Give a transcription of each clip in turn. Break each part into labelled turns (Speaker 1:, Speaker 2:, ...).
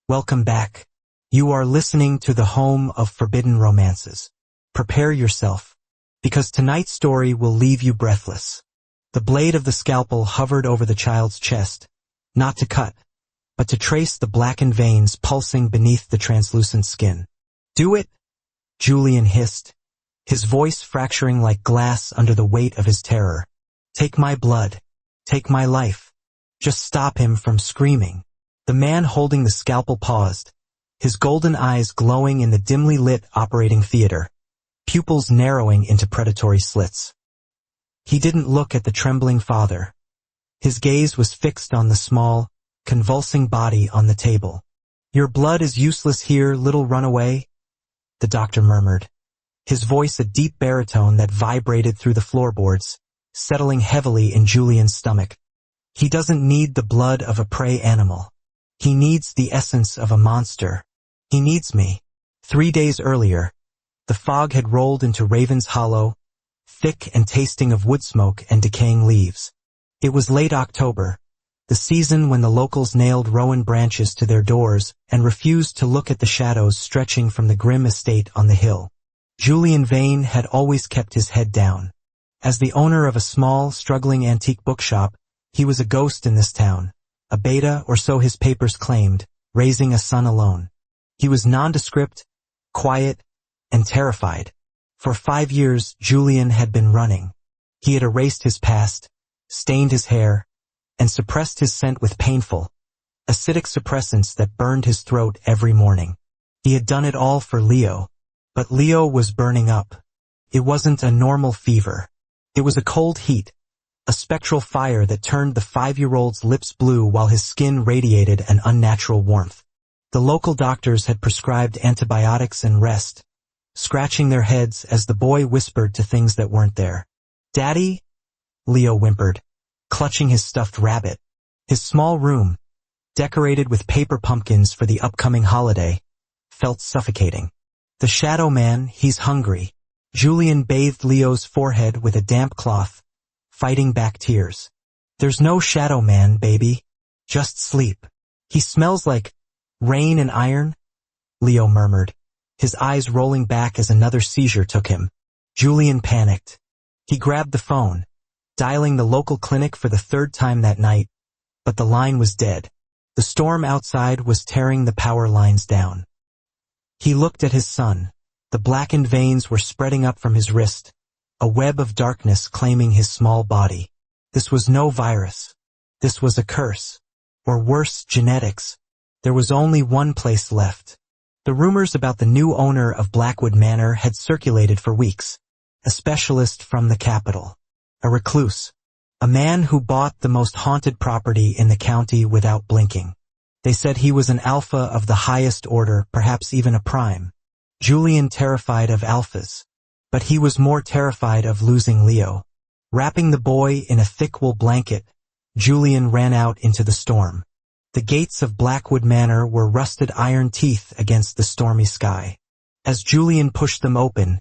Speaker 1: Welcome back. You are listening to the home of forbidden romances. Prepare yourself, because tonight's story will leave you breathless. The blade of the scalpel hovered over the child's chest, not to cut, but to trace the blackened veins pulsing beneath the translucent skin. "Do it," Julian hissed, his voice fracturing like glass under the weight of his terror. "Take my blood. Take my life. Just stop him from screaming." The man holding the scalpel paused, his golden eyes glowing in the dimly lit operating theater, pupils narrowing into predatory slits. He didn't look at the trembling father. His gaze was fixed on the small, convulsing body on the table. "Your blood is useless here, little runaway," the doctor murmured, his voice a deep baritone that vibrated through the floorboards, settling heavily in Julian's stomach. "He doesn't need the blood of a prey animal. He needs the essence of a monster. He needs me." 3 days earlier, the fog had rolled into Raven's Hollow, thick and tasting of wood smoke and decaying leaves. It was late October, the season when the locals nailed rowan branches to their doors and refused to look at the shadows stretching from the grim estate on the hill. Julian Vane had always kept his head down. As the owner of a small, struggling antique bookshop, he was a ghost in this town. A beta, or so his papers claimed, raising a son alone. He was nondescript, quiet, and terrified. For 5 years, Julian had been running. He had erased his past, stained his hair, and suppressed his scent with painful, acidic suppressants that burned his throat every morning. He had done it all for Leo. But Leo was burning up. It wasn't a normal fever. It was a cold heat, a spectral fire that turned the 5-year-old's lips blue while his skin radiated an unnatural warmth. The local doctors had prescribed antibiotics and rest, scratching their heads as the boy whispered to things that weren't there. "Daddy?" Leo whimpered, clutching his stuffed rabbit. His small room, decorated with paper pumpkins for the upcoming holiday, felt suffocating. "The Shadow Man, he's hungry." Julian bathed Leo's forehead with a damp cloth, fighting back tears. "There's no Shadow Man, baby. Just sleep. He smells like rain and iron," Leo murmured, his eyes rolling back as another seizure took him. Julian panicked. He grabbed the phone, dialing the local clinic for the 3rd time that night, but the line was dead. The storm outside was tearing the power lines down. He looked at his son. The blackened veins were spreading up from his wrist, a web of darkness claiming his small body. This was no virus. This was a curse. Or worse, genetics. There was only one place left. The rumors about the new owner of Blackwood Manor had circulated for weeks. A specialist from the capital. A recluse. A man who bought the most haunted property in the county without blinking. They said he was an alpha of the highest order, perhaps even a prime. Julian terrified of alphas. But he was more terrified of losing Leo. Wrapping the boy in a thick wool blanket, Julian ran out into the storm. The gates of Blackwood Manor were rusted iron teeth against the stormy sky. As Julian pushed them open,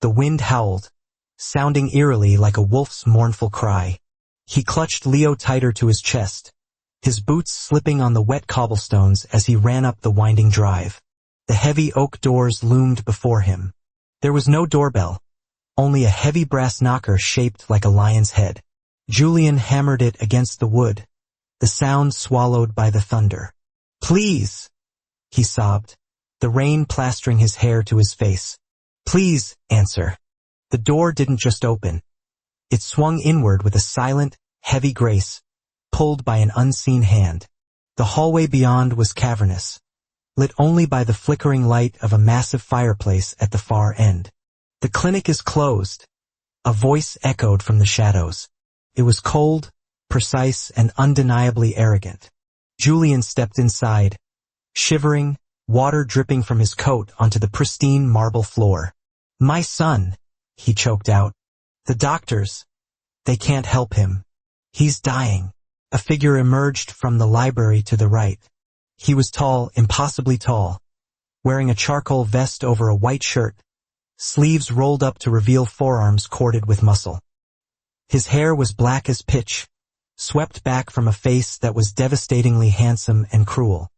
Speaker 1: the wind howled, sounding eerily like a wolf's mournful cry. He clutched Leo tighter to his chest, his boots slipping on the wet cobblestones as he ran up the winding drive. The heavy oak doors loomed before him. There was no doorbell, only a heavy brass knocker shaped like a lion's head. Julian hammered it against the wood, the sound swallowed by the thunder. "Please," he sobbed, the rain plastering his hair to his face. "Please, answer." The door didn't just open. It swung inward with a silent, heavy grace, pulled by an unseen hand. The hallway beyond was cavernous, lit only by the flickering light of a massive fireplace at the far end. "The clinic is closed," a voice echoed from the shadows. It was cold, precise, and undeniably arrogant. Julian stepped inside, shivering, water dripping from his coat onto the pristine marble floor. "My son," he choked out. "The doctors, they can't help him. He's dying." A figure emerged from the library to the right. He was tall, impossibly tall, wearing a charcoal vest over a white shirt, sleeves rolled up to reveal forearms corded with muscle. His hair was black as pitch, swept back from a face that was devastatingly handsome and cruel.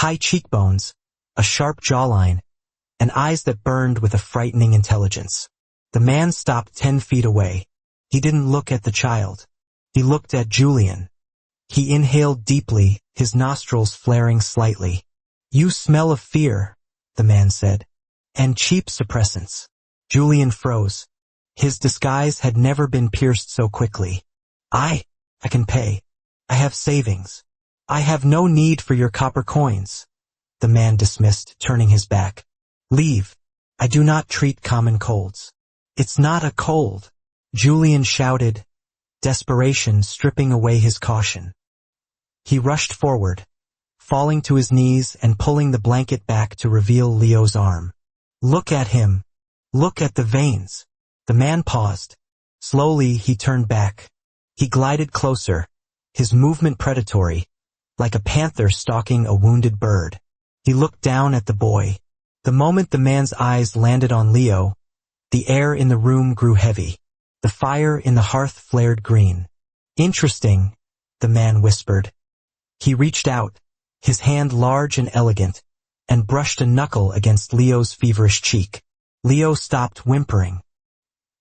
Speaker 1: High cheekbones, a sharp jawline, and eyes that burned with a frightening intelligence. The man stopped 10 feet away. He didn't look at the child. He looked at Julian. He inhaled deeply, his nostrils flaring slightly. "You smell of fear," the man said. "And cheap suppressants." Julian froze. His disguise had never been pierced so quickly. I can pay. I have savings. I have no need for your copper coins," the man dismissed, turning his back. "Leave. I do not treat common colds." "It's not a cold," Julian shouted, desperation stripping away his caution. He rushed forward, falling to his knees and pulling the blanket back to reveal Leo's arm. "Look at him. Look at the veins." The man paused. Slowly he turned back. He glided closer, his movement predatory, like a panther stalking a wounded bird. He looked down at the boy. The moment the man's eyes landed on Leo, the air in the room grew heavy. The fire in the hearth flared green. "Interesting," the man whispered. He reached out, his hand large and elegant, and brushed a knuckle against Leo's feverish cheek. Leo stopped whimpering.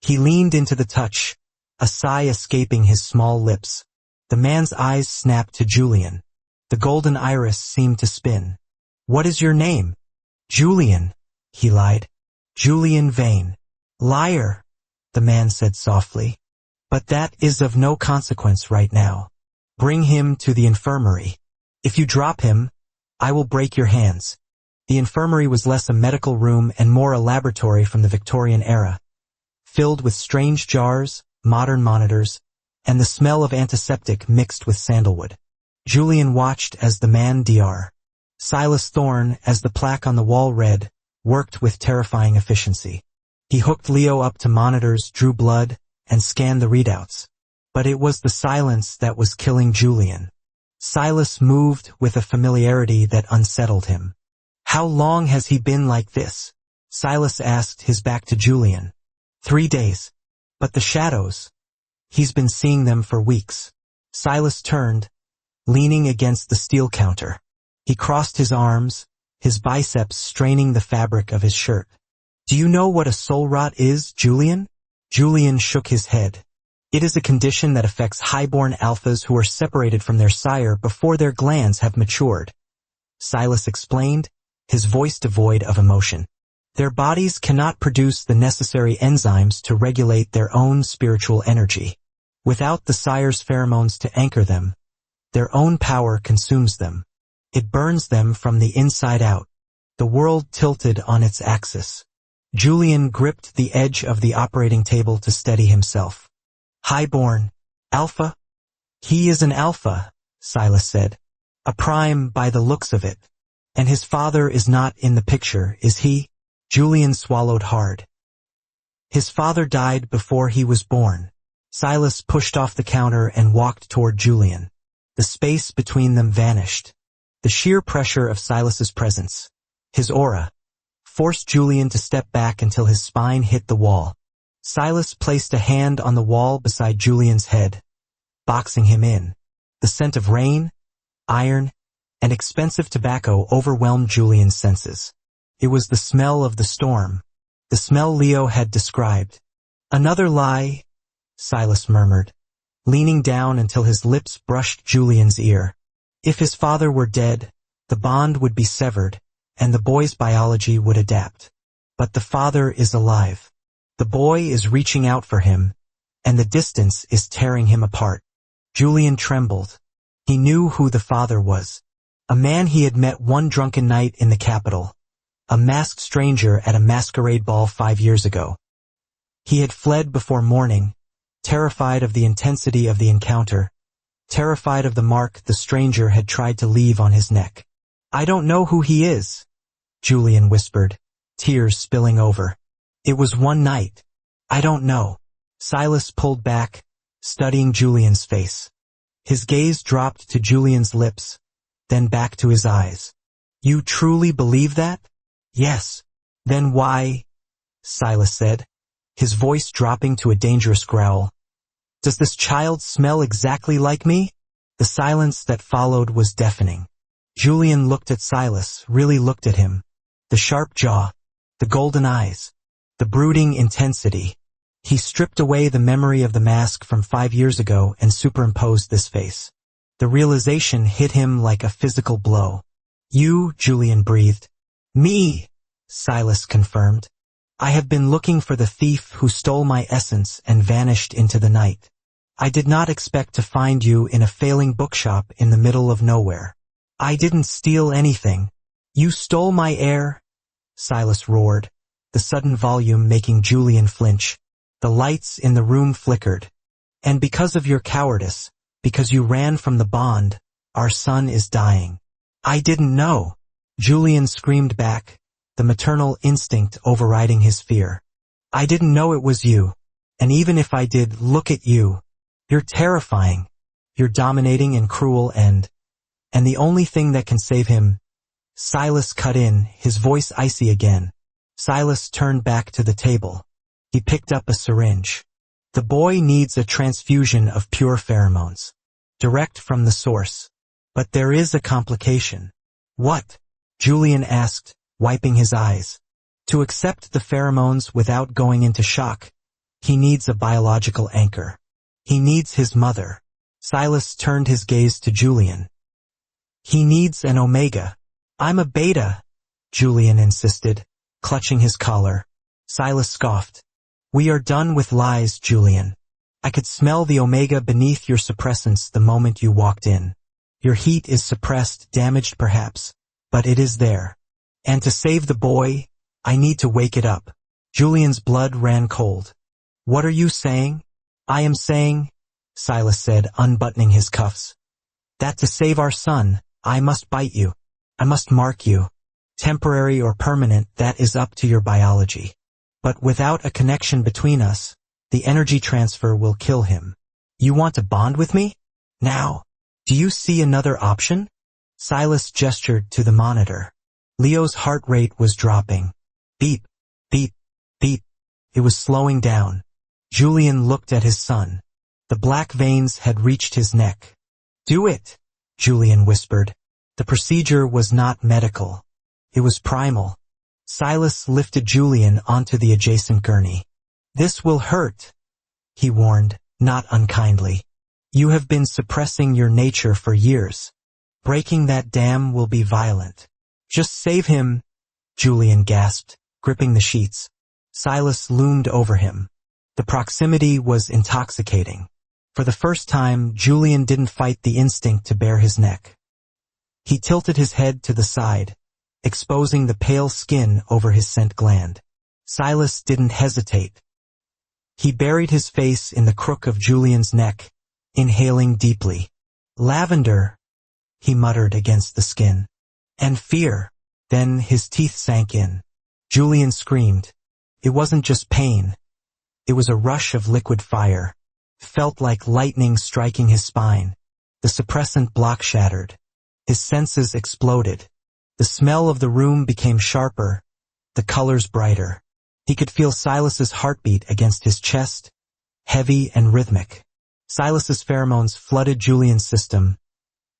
Speaker 1: He leaned into the touch, a sigh escaping his small lips. The man's eyes snapped to Julian. The golden iris seemed to spin. "What is your name?" "Julian," he lied. "Julian Vane." "Liar," the man said softly. "But that is of no consequence right now. Bring him to the infirmary. If you drop him, I will break your hands." The infirmary was less a medical room and more a laboratory from the Victorian era, filled with strange jars, modern monitors, and the smell of antiseptic mixed with sandalwood. Julian watched as the man Dr. Silas Thorne, as the plaque on the wall read, worked with terrifying efficiency. He hooked Leo up to monitors, drew blood, and scanned the readouts. But it was the silence that was killing Julian. Silas moved with a familiarity that unsettled him. "How long has he been like this?" Silas asked, his back to Julian. 3 days. But the shadows? He's been seeing them for weeks. Silas turned, leaning against the steel counter. He crossed his arms, his biceps straining the fabric of his shirt. "Do you know what a soul rot is, Julian?" Julian shook his head. "It is a condition that affects highborn alphas who are separated from their sire before their glands have matured," Silas explained, his voice devoid of emotion. "Their bodies cannot produce the necessary enzymes to regulate their own spiritual energy. Without the sire's pheromones to anchor them, their own power consumes them. It burns them from the inside out, the world tilted on its axis." Julian gripped the edge of the operating table to steady himself. "Highborn. Alpha?" "He is an alpha," Silas said. "A prime by the looks of it. And his father is not in the picture, is he?" Julian swallowed hard. "His father died before he was born." Silas pushed off the counter and walked toward Julian. The space between them vanished. The sheer pressure of Silas's presence, his aura, forced Julian to step back until his spine hit the wall. Silas placed a hand on the wall beside Julian's head, boxing him in. The scent of rain, iron, and expensive tobacco overwhelmed Julian's senses. It was the smell of the storm, the smell Leo had described. "Another lie," Silas murmured, leaning down until his lips brushed Julian's ear. "If his father were dead, the bond would be severed, and the boy's biology would adapt. But the father is alive. The boy is reaching out for him, and the distance is tearing him apart." Julian trembled. He knew who the father was. A man he had met one drunken night in the capital. A masked stranger at a masquerade ball 5 years ago. He had fled before morning, terrified of the intensity of the encounter, terrified of the mark the stranger had tried to leave on his neck. "I don't know who he is," Julian whispered, tears spilling over. "It was one night. I don't know." Silas pulled back, studying Julian's face. His gaze dropped to Julian's lips, then back to his eyes. "You truly believe that?" "Yes." "Then why?" Silas said, his voice dropping to a dangerous growl. "Does this child smell exactly like me?" The silence that followed was deafening. Julian looked at Silas, really looked at him. The sharp jaw, the golden eyes, the brooding intensity. He stripped away the memory of the mask from 5 years ago and superimposed this face. The realization hit him like a physical blow. "You," Julian breathed. "Me," Silas confirmed. "I have been looking for the thief who stole my essence and vanished into the night. I did not expect to find you in a failing bookshop in the middle of nowhere. I didn't steal anything. You stole my air," Silas roared, the sudden volume making Julian flinch. The lights in the room flickered. "And because of your cowardice, because you ran from the bond, our son is dying." "I didn't know," Julian screamed back, the maternal instinct overriding his fear. "I didn't know it was you. And even if I did, look at you. You're terrifying. You're dominating and cruel and the only thing that can save him." Silas cut in, his voice icy again. Silas turned back to the table. He picked up a syringe. "The boy needs a transfusion of pure pheromones. Direct from the source. But there is a complication." "What?" Julian asked, wiping his eyes. "To accept the pheromones without going into shock, he needs a biological anchor. He needs his mother." Silas turned his gaze to Julian. "He needs an omega." "I'm a beta," Julian insisted, clutching his collar. Silas scoffed. "We are done with lies, Julian. I could smell the omega beneath your suppressants the moment you walked in. Your heat is suppressed, damaged perhaps, but it is there. And to save the boy, I need to wake it up." Julian's blood ran cold. "What are you saying?" "I am saying," Silas said, unbuttoning his cuffs, "that to save our son, I must bite you. I must mark you. Temporary or permanent, that is up to your biology. But without a connection between us, the energy transfer will kill him. You want to bond with me? Now, do you see another option?" Silas gestured to the monitor. Leo's heart rate was dropping. Beep, beep, beep. It was slowing down. Julian looked at his son. The black veins had reached his neck. "Do it," Julian whispered. The procedure was not medical. It was primal. Silas lifted Julian onto the adjacent gurney. "This will hurt," he warned, not unkindly. "You have been suppressing your nature for years. Breaking that dam will be violent." "Just save him," Julian gasped, gripping the sheets. Silas loomed over him. The proximity was intoxicating. For the first time, Julian didn't fight the instinct to bare his neck. He tilted his head to the side, exposing the pale skin over his scent gland. Silas didn't hesitate. He buried his face in the crook of Julian's neck, inhaling deeply. "Lavender," he muttered against the skin. "And fear." Then his teeth sank in. Julian screamed. It wasn't just pain. It was a rush of liquid fire. Felt like lightning striking his spine. The suppressant block shattered. His senses exploded. The smell of the room became sharper, the colors brighter. He could feel Silas's heartbeat against his chest, heavy and rhythmic. Silas's pheromones flooded Julian's system,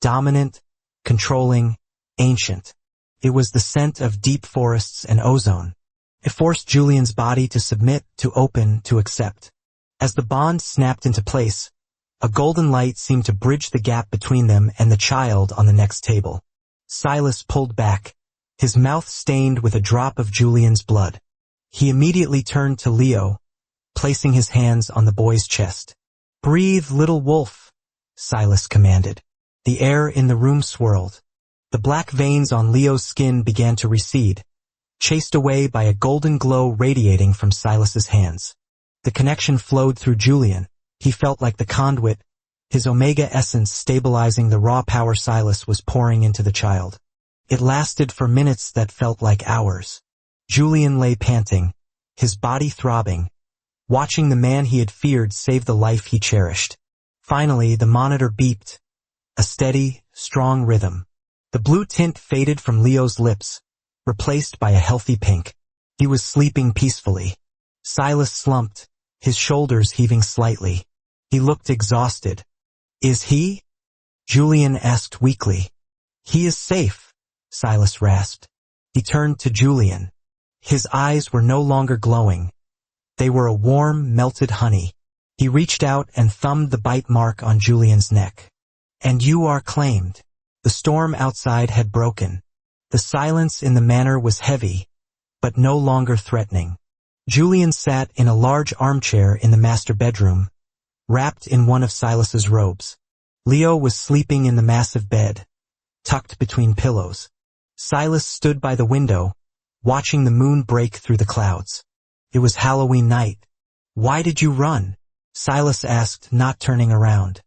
Speaker 1: dominant, controlling, ancient. It was the scent of deep forests and ozone. It forced Julian's body to submit, to open, to accept. As the bond snapped into place, a golden light seemed to bridge the gap between them and the child on the next table. Silas pulled back, his mouth stained with a drop of Julian's blood. He immediately turned to Leo, placing his hands on the boy's chest. "Breathe, little wolf," Silas commanded. The air in the room swirled. The black veins on Leo's skin began to recede, chased away by a golden glow radiating from Silas's hands. The connection flowed through Julian. He felt like the conduit, his omega essence stabilizing the raw power Silas was pouring into the child. It lasted for minutes that felt like hours. Julian lay panting, his body throbbing, watching the man he had feared save the life he cherished. Finally, the monitor beeped, a steady, strong rhythm. The blue tint faded from Leo's lips, replaced by a healthy pink. He was sleeping peacefully. Silas slumped, his shoulders heaving slightly. He looked exhausted. "Is he?" Julian asked weakly. He is safe, Silas rasped. He turned to Julian. His eyes were no longer glowing. They were a warm, melted honey. He reached out and thumbed the bite mark on Julian's neck. And you are claimed. The storm outside had broken. The silence in the manor was heavy, but no longer threatening. Julian sat in a large armchair in the master bedroom, wrapped in one of Silas's robes. Leo was sleeping in the massive bed, tucked between pillows. Silas stood by the window, watching the moon break through the clouds. It was Halloween night. Why did you run? Silas asked, not turning around.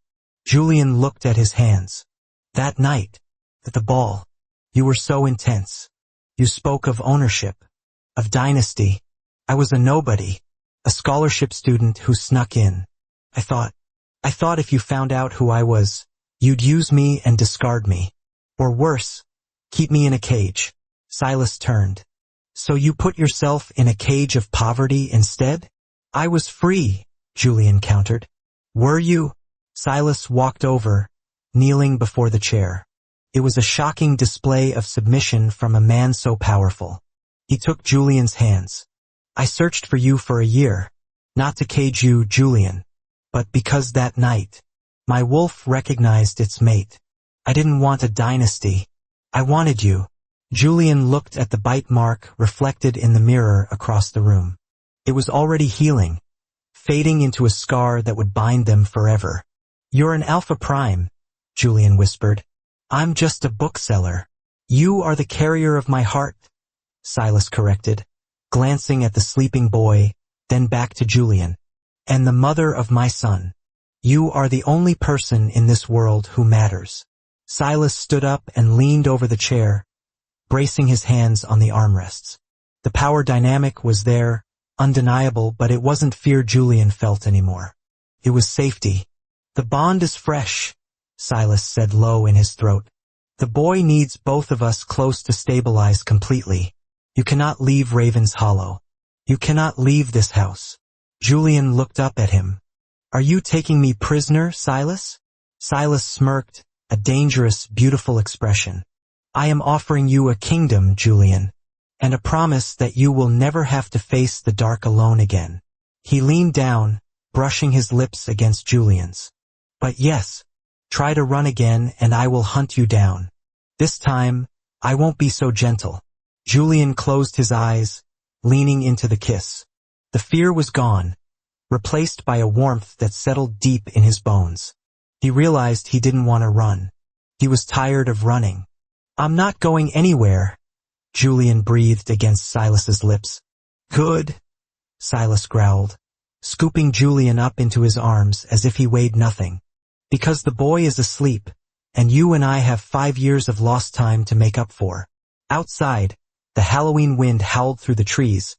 Speaker 1: Julian looked at his hands. That night, at the ball, you were so intense. You spoke of ownership, of dynasty. I was a nobody, a scholarship student who snuck in. I thought if you found out who I was, you'd use me and discard me. Or worse, keep me in a cage. Silas turned. So you put yourself in a cage of poverty instead? I was free, Julian countered. Were you? Silas walked over, kneeling before the chair. It was a shocking display of submission from a man so powerful. He took Julian's hands. I searched for you for a year, not to cage you, Julian, but because that night, my wolf recognized its mate. I didn't want a dynasty. I wanted you. Julian looked at the bite mark reflected in the mirror across the room. It was already healing, fading into a scar that would bind them forever. You're an Alpha Prime, Julian whispered. I'm just a bookseller. You are the carrier of my heart, Silas corrected, glancing at the sleeping boy, then back to Julian. And the mother of my son. You are the only person in this world who matters. Silas stood up and leaned over the chair, bracing his hands on the armrests. The power dynamic was there, undeniable, but it wasn't fear Julian felt anymore. It was safety. The bond is fresh, Silas said low in his throat. The boy needs both of us close to stabilize completely. You cannot leave Raven's Hollow. You cannot leave this house. Julian looked up at him. Are you taking me prisoner, Silas? Silas smirked, a dangerous, beautiful expression. I am offering you a kingdom, Julian, and a promise that you will never have to face the dark alone again. He leaned down, brushing his lips against Julian's. But yes, try to run again and I will hunt you down. This time, I won't be so gentle. Julian closed his eyes, leaning into the kiss. The fear was gone, replaced by a warmth that settled deep in his bones. He realized he didn't want to run. He was tired of running. I'm not going anywhere, Julian breathed against Silas's lips. Good, Silas growled, scooping Julian up into his arms as if he weighed nothing. Because the boy is asleep, and you and I have 5 years of lost time to make up for. Outside, the Halloween wind howled through the trees,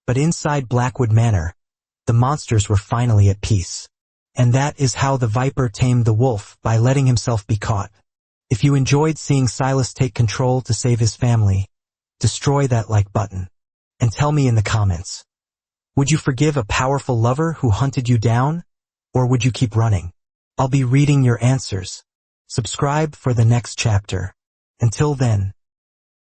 Speaker 1: but inside Blackwood Manor, the monsters were finally at peace. And that is how the viper tamed the wolf, by letting himself be caught. If you enjoyed seeing Silas take control to save his family, destroy that like button. And tell me in the comments. Would you forgive a powerful lover who hunted you down? Or would you keep running? I'll be reading your answers. Subscribe for the next chapter. Until then.